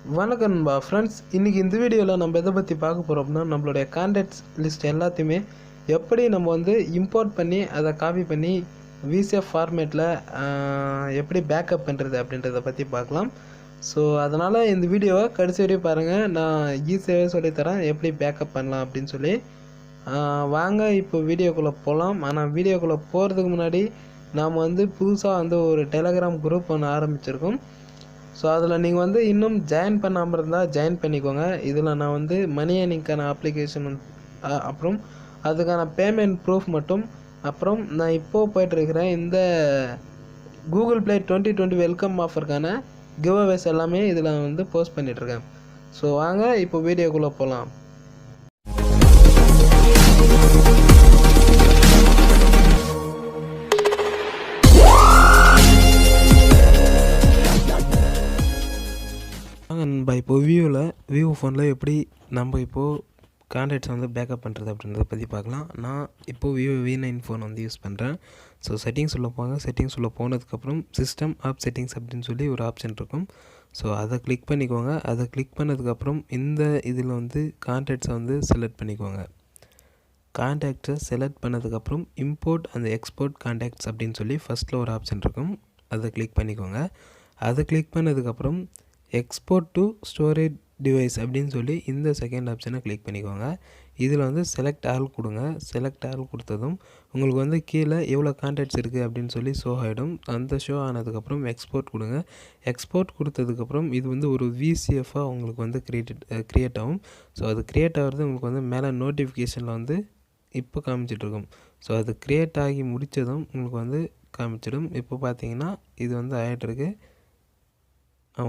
வணக்கம் நண்பா ஃப்ரெண்ட்ஸ். இன்றைக்கி இந்த வீடியோவில் நம்ம எதை பற்றி பார்க்க போகிறோம் அப்படின்னா, நம்மளுடைய கான்டாக்ட்ஸ் லிஸ்ட் எல்லாத்தையுமே எப்படி நம்ம வந்து இம்போர்ட் பண்ணி அதை காப்பி பண்ணி விசிஎஃப் ஃபார்மேட்டில் எப்படி பேக்கப் பண்ணுறது அப்படின்றத பற்றி பார்க்கலாம். ஸோ அதனால் இந்த வீடியோவை கடைசி வரையும் பாருங்கள். நான் ஈஸியாகவே சொல்லித்தரேன் எப்படி பேக்கப் பண்ணலாம் அப்படின்னு சொல்லி. வாங்க இப்போ வீடியோக்குள்ளே போகலாம். ஆனால் வீடியோக்குள்ளே போகிறதுக்கு முன்னாடி நாம் வந்து புதுசாக வந்து ஒரு டெலகிராம் குரூப் ஒன்று ஆரம்பிச்சிருக்கோம். ஸோ அதில் நீங்கள் வந்து இன்னும் ஜாயின் பண்ணாமல் இருந்தால் ஜாயின் பண்ணிக்கோங்க. இதில் நான் வந்து மணி ஏர்னிங்க்கான அப்ளிகேஷன் அப்புறம் அதுக்கான பேமெண்ட் ப்ரூஃப் மட்டும், அப்புறம் நான் இப்போது போய்ட்டுருக்கிறேன் இந்த கூகுள் ப்ளே 2020 வெல்கம் ஆஃபருக்கான கிவ் அவேஸ் எல்லாமே இதில் வந்து போஸ்ட் பண்ணிகிட்ருக்கேன். ஸோ வாங்க இப்போ வீடியோக்குள்ளே போகலாம். நண்பா, இப்போது விவோ ஃபோனில் எப்படி நம்ம இப்போது கான்டாக்ட்ஸ் வந்து பேக்கப் பண்ணுறது அப்படின்றத பற்றி பார்க்கலாம். நான் இப்போது விவோ V9 ஃபோன் வந்து யூஸ் பண்ணுறேன். ஸோ செட்டிங்ஸ் உள்ள போங்க. செட்டிங்ஸ் உள்ள போனதுக்கப்புறம் சிஸ்டம் ஆப் செட்டிங்ஸ் அப்படின்னு சொல்லி ஒரு ஆப்ஷன் இருக்கும். ஸோ அதை கிளிக் பண்ணிக்கோங்க. அதை கிளிக் பண்ணதுக்கப்புறம் இந்த இதில் வந்து கான்டாக்ட்ஸை வந்து செலக்ட் பண்ணிக்கோங்க. கான்டாக்ட்ஸை செலக்ட் பண்ணதுக்கப்புறம் இம்போர்ட் அந்த எக்ஸ்போர்ட் கான்டாக்ட்ஸ் அப்படின்னு சொல்லி ஃபஸ்ட்டில் ஒரு ஆப்ஷன் இருக்கும். அதை கிளிக் பண்ணிக்கோங்க. அதை கிளிக் பண்ணதுக்கப்புறம் எக்ஸ்போர்ட் டு ஸ்டோரேஜ் டிவைஸ் அப்படின்னு சொல்லி இந்த செகண்ட் ஆப்ஷனை கிளிக் பண்ணிக்கோங்க. இதில் வந்து செலக்ட் ஆல் கொடுங்க. செலக்ட் ஆல் கொடுத்ததும் உங்களுக்கு வந்து கீழே எவ்வளோ கான்டாக்ட்ஸ் இருக்குது அப்படின்னு சொல்லி ஷோ ஆகிடும். அந்த ஷோ ஆனதுக்கப்புறம் எக்ஸ்போர்ட் கொடுங்க. எக்ஸ்போர்ட் கொடுத்ததுக்கப்புறம் இது வந்து ஒரு விசிஎஃபாக உங்களுக்கு வந்து க்ரியேட் ஆகும். ஸோ அது க்ரியேட் ஆகிறது உங்களுக்கு வந்து மேலே நோட்டிஃபிகேஷனில் வந்து இப்போ காமிச்சிட்ருக்கும். ஸோ அது க்ரியேட் ஆகி முடித்ததும் உங்களுக்கு வந்து காமிச்சிடும். இப்போ பார்த்தீங்கன்னா இது வந்து ஆகிட்டுருக்கு.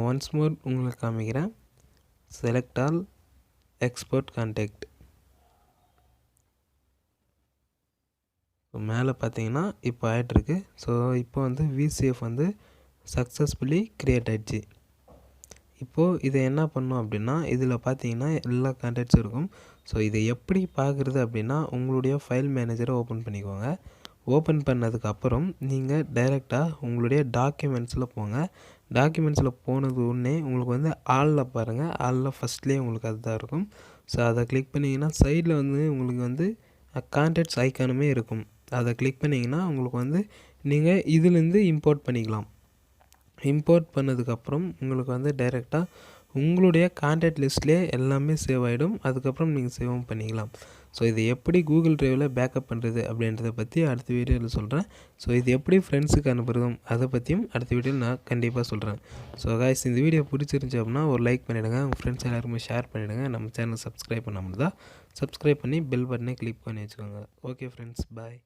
ஒன்ஸ் மோர் உங்களுக்கு காமிக்கிறேன். Select all export contact. மேலே பார்த்தீங்கன்னா இப்போ ஆகிட்டுருக்கு. ஸோ இப்போ வந்து விசிஎஃப் வந்து சக்ஸஸ்ஃபுல்லி க்ரியேட் ஆகிடுச்சு. இப்போது இதை என்ன பண்ணோம் அப்படின்னா, இதில் பார்த்தீங்கன்னா எல்லா கான்டாக்ட்ஸும் இருக்கும். ஸோ இதை எப்படி பார்க்குறது அப்படின்னா, உங்களுடைய ஃபைல் மேனேஜரை ஓப்பன் பண்ணிக்கோங்க. ஓப்பன் பண்ணதுக்கப்புறம் நீங்கள் டைரெக்டாக உங்களுடைய டாக்குமெண்ட்ஸில் போங்க. டாக்குமெண்ட்ஸில் போனது உடனே உங்களுக்கு வந்து ஆளில் பாருங்கள். ஆளில் ஃபஸ்ட்லேயே உங்களுக்கு அதுதான் இருக்கும். ஸோ அதை கிளிக் பண்ணிங்கன்னா சைடில் வந்து உங்களுக்கு வந்து கான்டாக்ட்ஸ் ஐக்கானுமே இருக்கும். அதை கிளிக் பண்ணிங்கன்னா உங்களுக்கு வந்து நீங்கள் இதிலேருந்து இம்போர்ட் பண்ணிக்கலாம். இம்போர்ட் பண்ணதுக்கப்புறம் உங்களுக்கு வந்து டைரெக்டாக உங்களுடைய கான்டாக்ட் லிஸ்ட்லேயே எல்லாமே சேவ் ஆகிடும். அதுக்கப்புறம் நீங்கள் சேவும் பண்ணிக்கலாம். ஸோ இது எப்படி கூகுள் ட்ரைவில் பேக்கப் பண்ணுறது அப்படின்றத பற்றி அடுத்த வீடியோவில் சொல்கிறேன். ஸோ இது எப்படி ஃப்ரெண்ட்ஸுக்கு அனுப்புறதும் அதை பற்றியும் அடுத்த வீடியோவில் நான் கண்டிப்பாக சொல்கிறேன். ஸோ காய்ஸ், இந்த வீடியோ பிடிச்சிருந்துச்சி அப்படின்னா ஒரு லைக் பண்ணிவிடுங்க. உங்கள் ஃப்ரெண்ட்ஸ் எல்லாருக்குமே ஷேர் பண்ணிவிடுங்க. நம்ம சேனல் சப்ஸ்கிரைப் பண்ணாமல் தான் சப்ஸ்கிரைப் பண்ணி பெல் பட்டனை கிளிக் பண்ணி வச்சுக்கோங்க. ஓகே ஃப்ரெண்ட்ஸ், பாய்.